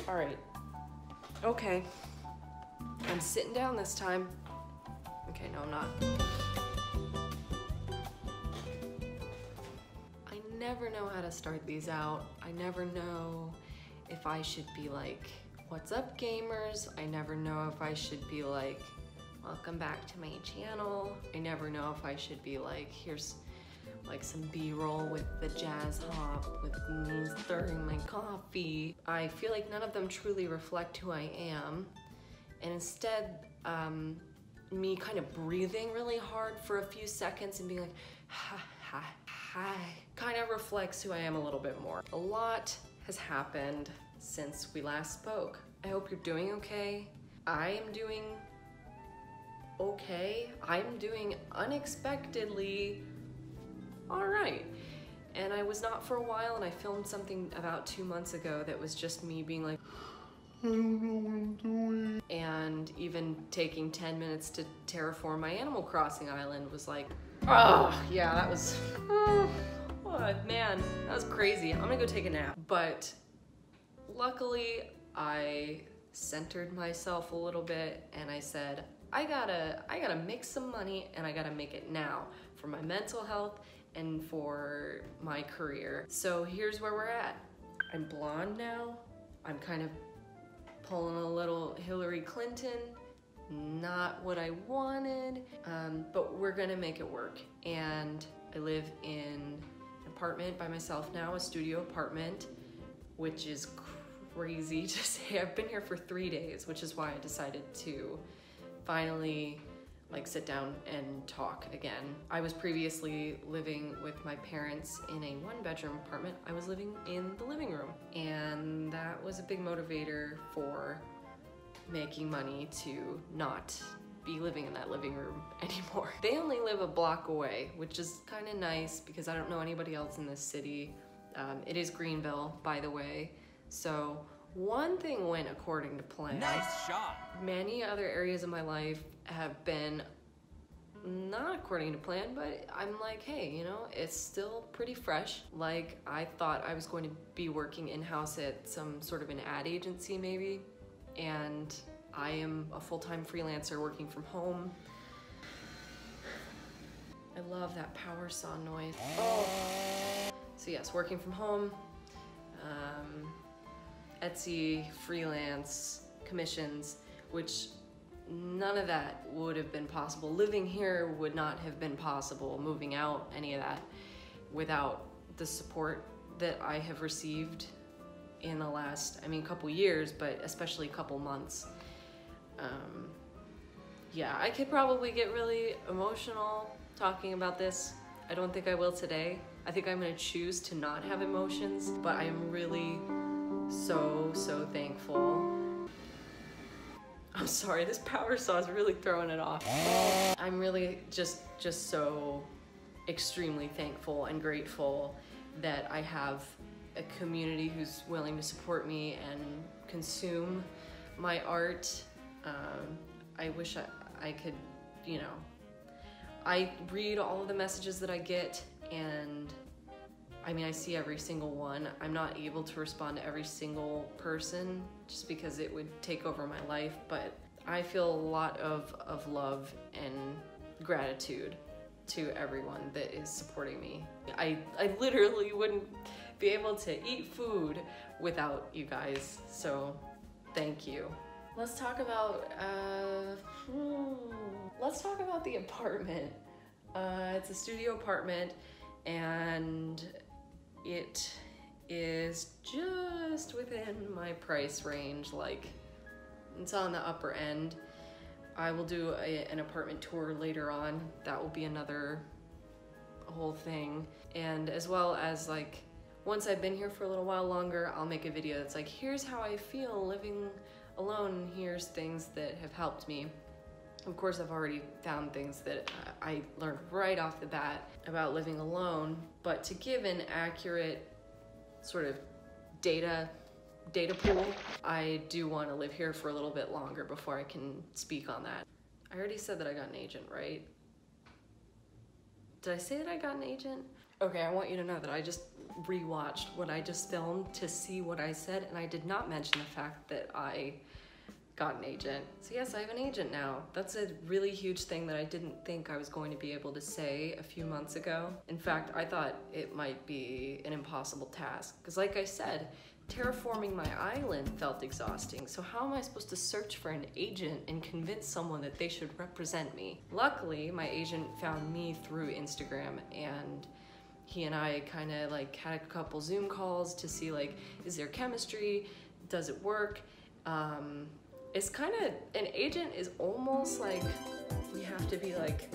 All right. Okay. I'm sitting down this time. Okay, no, I'm not. I never know how to start these out. I never know if I should be like, what's up, gamers? I never know if I should be like, welcome back to my channel. I never know if I should be like, here's like some B-roll with the jazz hop, with me stirring my coffee. I feel like none of them truly reflect who I am. And instead, me kind of breathing really hard for a few seconds and being like, hi, hi, hi, kind of reflects who I am a little bit more. A lot has happened since we last spoke. I hope you're doing okay. I am doing okay. I'm doing unexpectedly all right. And I was not for a while, and I filmed something about 2 months ago that was just me being like, I don't know what I'm doing. And even taking 10 minutes to terraform my Animal Crossing island was like, oh, yeah, that was, oh, man, that was crazy. I'm gonna go take a nap. But luckily, I centered myself a little bit, and I said, I gotta make some money, and I gotta make it now for my mental health and for my career. So here's where we're at. I'm blonde now. I'm kind of pulling a little Hillary Clinton. Not what I wanted, but we're gonna make it work. And I live in an apartment by myself now, a studio apartment, which is crazy to say. I've been here for 3 days, which is why I decided to finally like sit down and talk again. I was previously living with my parents in a 1-bedroom apartment. I was living in the living room, and that was a big motivator for making money to not be living in that living room anymore. They only live a block away, which is kind of nice because I don't know anybody else in this city. It is Greenville, by the way, so one thing went according to plan. Nice shot. Many other areas of my life have been not according to plan, but I'm like, hey, you know, it's still pretty fresh. Like, I thought I was going to be working in-house at some sort of an ad agency maybe, and I am a full-time freelancer working from home. I love that power saw noise. Oh. So yes, working from home, Etsy, freelance, commissions, which none of that would have been possible. Living here would not have been possible, moving out, any of that, without the support that I have received in the last, I mean, couple years, but especially couple months. Yeah, I could probably get really emotional talking about this. I don't think I will today. I think I'm gonna choose to not have emotions, but I am really so thankful. I'm sorry, this power saw is really throwing it off. I'm really just so extremely thankful and grateful that I have a community who's willing to support me and consume my art. I wish I could, you know, I read all of the messages that I get, and I mean, I see every single one. I'm not able to respond to every single person just because it would take over my life, but I feel a lot of love and gratitude to everyone that is supporting me. I literally wouldn't be able to eat food without you guys, so thank you. Let's talk about the apartment. It's a studio apartment, and it is just within my price range. Like, it's on the upper end. I will do an apartment tour later on. That will be another whole thing. And as well as, like, once I've been here for a little while longer, I'll make a video that's like, here's how I feel living alone. Here's things that have helped me. Of course, I've already found things that I learned right off the bat about living alone, but to give an accurate sort of data pool, I do want to live here for a little bit longer before I can speak on that. I already said that I got an agent, right? Did I say that I got an agent? Okay, I want you to know that I just rewatched what I just filmed to see what I said, and I did not mention the fact that I got an agent. So yes, I have an agent now. That's a really huge thing that I didn't think I was going to be able to say a few months ago. In fact, I thought it might be an impossible task, because like I said, terraforming my island felt exhausting. So how am I supposed to search for an agent and convince someone that they should represent me? Luckily, my agent found me through Instagram, and he and I kind of like had a couple Zoom calls to see like, is there chemistry? Does it work? It's kind of, an agent is almost like you have to be like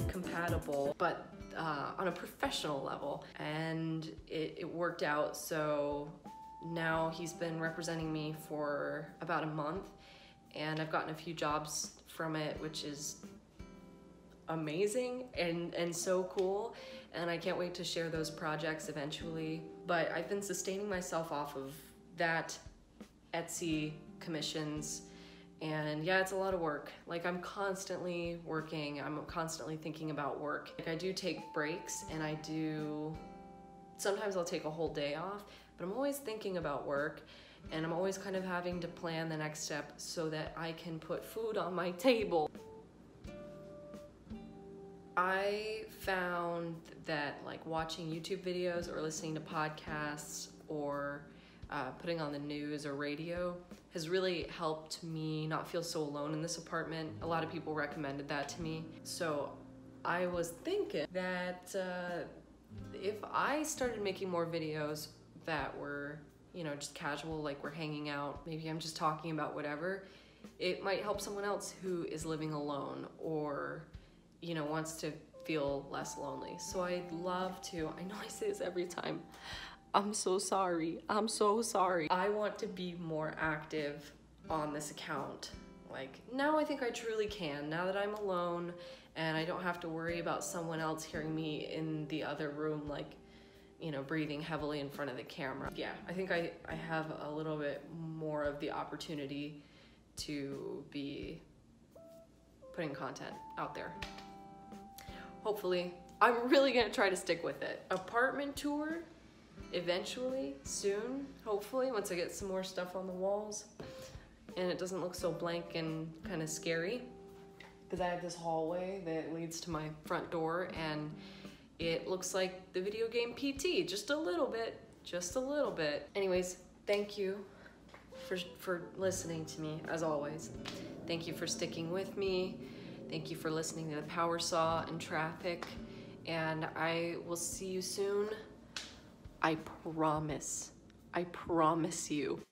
compatible, but on a professional level. And it worked out, so now he's been representing me for about a month, and I've gotten a few jobs from it, which is amazing and so cool, and I can't wait to share those projects eventually. But I've been sustaining myself off of that, Etsy commissions, and yeah, it's a lot of work. Like, I'm constantly working, I'm constantly thinking about work. Like, I do take breaks, and sometimes I'll take a whole day off, but I'm always thinking about work, and I'm always kind of having to plan the next step so that I can put food on my table. I found that like watching YouTube videos or listening to podcasts or putting on the news or radio has really helped me not feel so alone in this apartment. A lot of people recommended that to me. So I was thinking that if I started making more videos that were, you know, just casual, like we're hanging out, maybe I'm just talking about whatever, it might help someone else who is living alone or, you know, wants to feel less lonely. So I'd love to, I know I say this every time, I'm so sorry, I'm so sorry. I want to be more active on this account. Like, now I think I truly can, now that I'm alone and I don't have to worry about someone else hearing me in the other room, like, you know, breathing heavily in front of the camera. Yeah, I think I have a little bit more of the opportunity to be putting content out there. Hopefully. I'm really gonna try to stick with it. Apartment tour, eventually, soon, hopefully, once I get some more stuff on the walls and it doesn't look so blank and kind of scary. Because I have this hallway that leads to my front door, and it looks like the video game PT, just a little bit, just a little bit. Anyways, thank you for listening to me, as always. Thank you for sticking with me. Thank you for listening to the power saw and traffic, and I will see you soon. I promise you.